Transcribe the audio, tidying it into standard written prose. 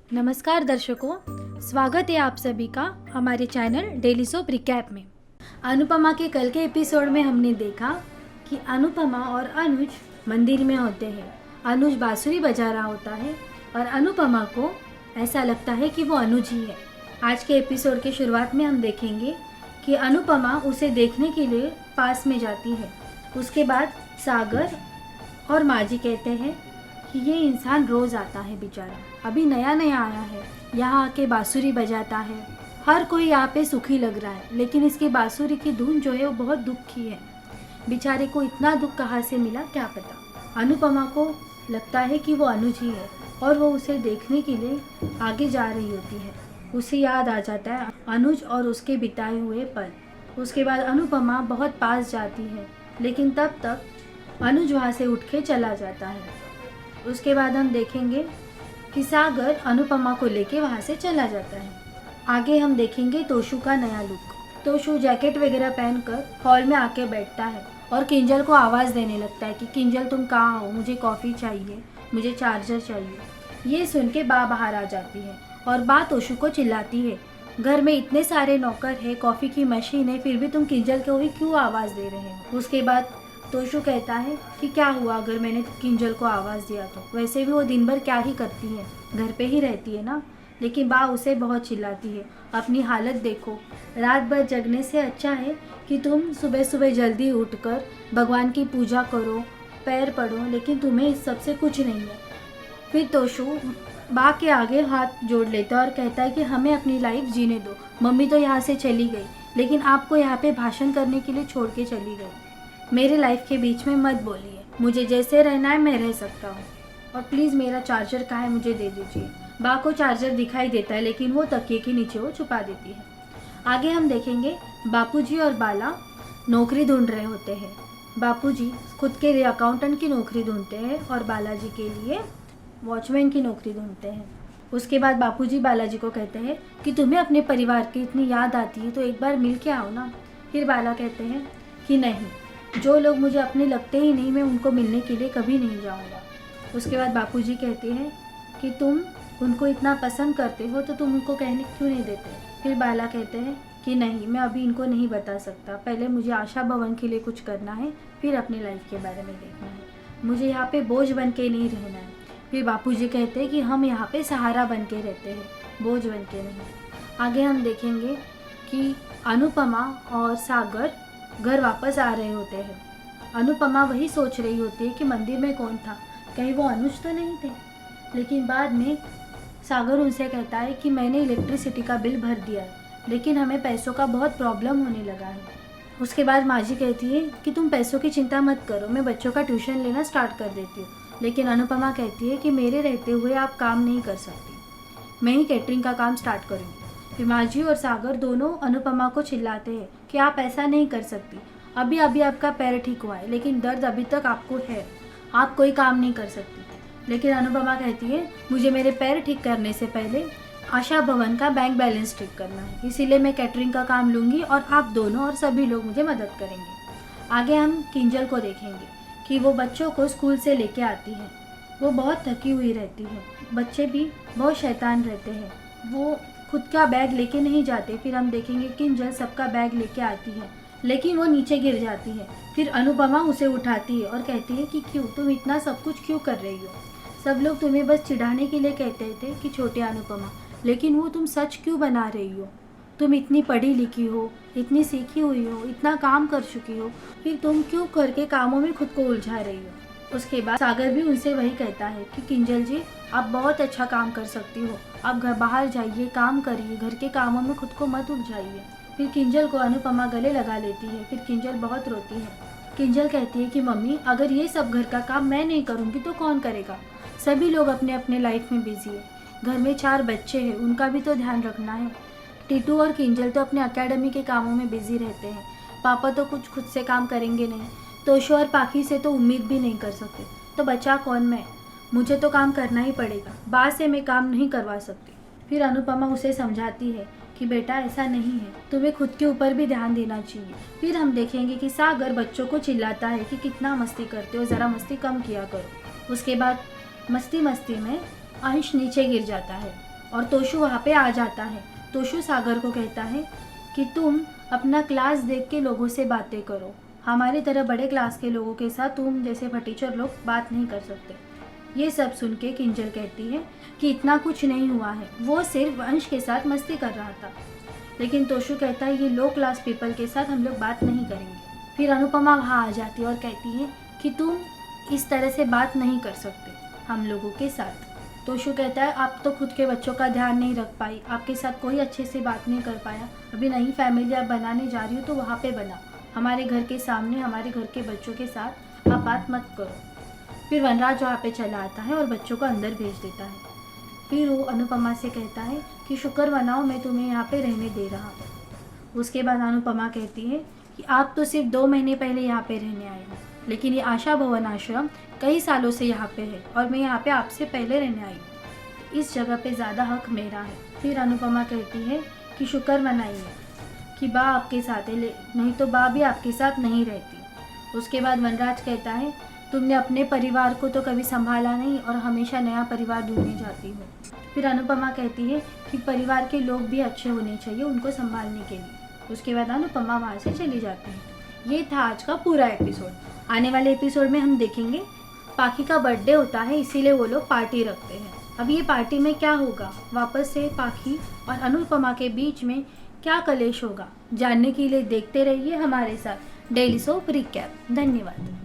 नमस्कार दर्शकों, स्वागत है आप सभी का हमारे चैनल डेली सोप रिकैप में। अनुपमा के कल के एपिसोड में हमने देखा कि अनुपमा और अनुज मंदिर में होते हैं। अनुज बांसुरी बजा रहा होता है और अनुपमा को ऐसा लगता है कि वो अनुज ही है। आज के एपिसोड के शुरुआत में हम देखेंगे कि अनुपमा उसे देखने के लिए पास में जाती है। उसके बाद सागर और माजी कहते हैं कि ये इंसान रोज़ आता है, बेचारा अभी नया नया आया है, यहाँ आके बांसुरी बजाता है, हर कोई यहाँ पे सुखी लग रहा है, लेकिन इसकी बांसुरी की धुन जो है वो बहुत दुखी है। बेचारे को इतना दुख कहाँ से मिला क्या पता। अनुपमा को लगता है कि वो अनुज ही है और वो उसे देखने के लिए आगे जा रही होती है। उसे याद आ जाता है अनुज और उसके बिताए हुए पल। उसके बाद अनुपमा बहुत पास जाती है, लेकिन तब तक अनुज वहाँ से उठ के चला जाता है। उसके बाद हम देखेंगे कि सागर अनुपमा को लेके वहाँ से चला जाता है। आगे हम देखेंगे तोशु का नया लुक। तोशु जैकेट वगैरह पहनकर हॉल में आके बैठता है और किंजल को आवाज़ देने लगता है कि किंजल तुम कहाँ हो, मुझे कॉफ़ी चाहिए, मुझे चार्जर चाहिए। ये सुन के बा बाहर आ जाती है और बा तोशु को चिल्लाती है, घर में इतने सारे नौकर है, कॉफ़ी की मशीन है, फिर भी तुम किंजल को ही क्यों आवाज़ दे रहे हो। उसके बाद तोशु कहता है कि क्या हुआ अगर मैंने किंजल को आवाज़ दिया तो, वैसे भी वो दिन भर क्या ही करती है, घर पे ही रहती है ना। लेकिन बा उसे बहुत चिल्लाती है, अपनी हालत देखो, रात भर जगने से अच्छा है कि तुम सुबह सुबह जल्दी उठकर भगवान की पूजा करो, पैर पड़ो, लेकिन तुम्हें इस सब से कुछ नहीं है। फिर तोशु बा के आगे हाथ जोड़ लेता है और कहता है कि हमें अपनी लाइफ जीने दो, मम्मी तो यहाँ से चली गई, लेकिन आपको यहाँ पे भाषण करने के लिए छोड़ के चली गई। मेरे लाइफ के बीच में मत बोलिए, मुझे जैसे रहना है मैं रह सकता हूँ, और प्लीज़ मेरा चार्जर कहाँ है मुझे दे दीजिए। बा को चार्जर दिखाई देता है, लेकिन वो तकिए के नीचे वो छुपा देती है। आगे हम देखेंगे बापूजी और बाला नौकरी ढूंढ रहे होते हैं। बापूजी खुद के लिए अकाउंटेंट की नौकरी ढूंढते हैं और बालाजी के लिए वॉचमैन की नौकरी ढूंढते हैं। उसके बाद बापूजी बालाजी को कहते हैं कि तुम्हें अपने परिवार की इतनी याद आती है तो एक बार मिल के आओ ना। फिर बाला कहते हैं कि नहीं, जो लोग मुझे अपने लगते ही नहीं, मैं उनको मिलने के लिए कभी नहीं जाऊंगा। उसके बाद बापूजी कहते हैं कि तुम उनको इतना पसंद करते हो तो तुम उनको कहने क्यों नहीं देते। फिर बाला कहते हैं कि नहीं, मैं अभी इनको नहीं बता सकता, पहले मुझे आशा भवन के लिए कुछ करना है, फिर अपनी लाइफ के बारे में देखना है, मुझे यहाँ पे बोझ बन के नहीं रहना है। फिर बापूजी कहते हैं कि हम यहाँ पे सहारा बन के रहते हैं, बोझ बन के नहीं। आगे हम देखेंगे कि अनुपमा और सागर घर वापस आ रहे होते हैं। अनुपमा वही सोच रही होती है कि मंदिर में कौन था, कहीं वो अनुज तो नहीं थे। लेकिन बाद में सागर उनसे कहता है कि मैंने इलेक्ट्रिसिटी का बिल भर दिया है, लेकिन हमें पैसों का बहुत प्रॉब्लम होने लगा है। उसके बाद माजी कहती है कि तुम पैसों की चिंता मत करो, मैं बच्चों का ट्यूशन लेना स्टार्ट कर देती हूँ। लेकिन अनुपमा कहती है कि मेरे रहते हुए आप काम नहीं कर सकती, मैं ही कैटरिंग का काम स्टार्ट करूँगी। फिर माजी और सागर दोनों अनुपमा को चिल्लाते हैं कि आप ऐसा नहीं कर सकती, अभी अभी आपका पैर ठीक हुआ है, लेकिन दर्द अभी तक आपको है, आप कोई काम नहीं कर सकती। लेकिन अनुपमा कहती है मुझे मेरे पैर ठीक करने से पहले आशा भवन का बैंक बैलेंस ठीक करना है, इसीलिए मैं कैटरिंग का काम लूँगी और आप दोनों और सभी लोग मुझे मदद करेंगे। आगे हम किंजल को देखेंगे कि वो बच्चों को स्कूल से लेके आती है। वो बहुत थकी हुई रहती है, बच्चे भी बहुत शैतान रहते हैं, वो खुद का बैग लेके नहीं जाते। फिर हम देखेंगे किंजल सबका बैग लेके आती है, लेकिन वो नीचे गिर जाती है। फिर अनुपमा उसे उठाती है और कहती है कि क्यों, तुम इतना सब कुछ क्यों कर रही हो, सब लोग तुम्हें बस चिढ़ाने के लिए कहते थे कि छोटे अनुपमा, लेकिन वो तुम सच क्यों बना रही हो। तुम इतनी पढ़ी लिखी हो, इतनी सीखी हुई हो, इतना काम कर चुकी हो, फिर तुम क्यों घर के कामों में खुद को उलझा रही हो। उसके बाद सागर भी उनसे वही कहता है कि किंजल जी आप बहुत अच्छा काम कर सकती हो, आप घर बाहर जाइए, काम करिए, घर के कामों में खुद को मत उलझाइए। फिर किंजल को अनुपमा गले लगा लेती है। फिर किंजल बहुत रोती है। किंजल कहती है कि मम्मी अगर ये सब घर का काम मैं नहीं करूँगी तो कौन करेगा, सभी लोग अपने अपने लाइफ में बिजी है, घर में 4 बच्चे हैं, उनका भी तो ध्यान रखना है। टीटू और किंजल तो अपने अकेडमी के कामों में बिजी रहते हैं, पापा तो कुछ खुद से काम करेंगे नहीं, तोशु और पाखी से तो उम्मीद भी नहीं कर सकते, तो बचा कौन मैं, मुझे तो काम करना ही पड़ेगा, बा से मैं काम नहीं करवा सकती। फिर अनुपमा उसे समझाती है कि बेटा ऐसा नहीं है, तुम्हें खुद के ऊपर भी ध्यान देना चाहिए। फिर हम देखेंगे कि सागर बच्चों को चिल्लाता है कि कितना मस्ती करते हो, ज़रा मस्ती कम किया करो। उसके बाद मस्ती मस्ती में अंश नीचे गिर जाता है और तोशु वहाँ पे आ जाता है। तोशु सागर को कहता है कि तुम अपना क्लास देख के लोगों से बातें करो, हमारी तरह बड़े क्लास के लोगों के साथ तुम जैसे फटीचर लोग बात नहीं कर सकते। ये सब सुन के किंजल कहती है कि इतना कुछ नहीं हुआ है, वो सिर्फ अंश के साथ मस्ती कर रहा था। लेकिन तोशु कहता है ये लो क्लास पीपल के साथ हम लोग बात नहीं करेंगे। फिर अनुपमा वहाँ आ जाती है और कहती है कि तुम इस तरह से बात नहीं कर सकते हम लोगों के साथ। तोशु कहता है आप तो खुद के बच्चों का ध्यान नहीं रख पाई, आपके साथ कोई अच्छे से बात नहीं कर पाया, अभी नई फैमिली आप बनाने जा रही हो तो वहाँ पे बनाओ, हमारे घर के सामने हमारे घर के बच्चों के साथ आप बात मत करो। फिर वनराज वहाँ पे चला आता है और बच्चों को अंदर भेज देता है। फिर वो अनुपमा से कहता है कि शुक्र मनाओ मैं तुम्हें यहाँ पे रहने दे रहा हूँ। उसके बाद अनुपमा कहती है कि आप तो सिर्फ 2 महीने पहले यहाँ पे रहने आए हो, लेकिन ये आशा भवन आश्रम कई सालों से यहाँ पे है और मैं यहाँ पे आपसे पहले रहने आई हूँ, इस जगह पे ज़्यादा हक मेरा है। फिर अनुपमा कहती है कि शुक्र मनाइए कि बा आपके साथ है, नहीं तो बा भी आपके साथ नहीं रहती। उसके बाद वनराज कहता है तुमने अपने परिवार को तो कभी संभाला नहीं और हमेशा नया परिवार ढूंढने जाती हो। फिर अनुपमा कहती है कि परिवार के लोग भी अच्छे होने चाहिए उनको संभालने के लिए। उसके बाद अनुपमा वहाँ से चली जाती है। ये था आज का पूरा एपिसोड। आने वाले एपिसोड में हम देखेंगे पाखी का बर्थडे होता है, इसीलिए वो लोग पार्टी रखते हैं। अब ये पार्टी में क्या होगा, वापस से पाखी और अनुपमा के बीच में क्या कलेश होगा, जानने के लिए देखते रहिए हमारे साथ डेली सोप रिकैप। धन्यवाद।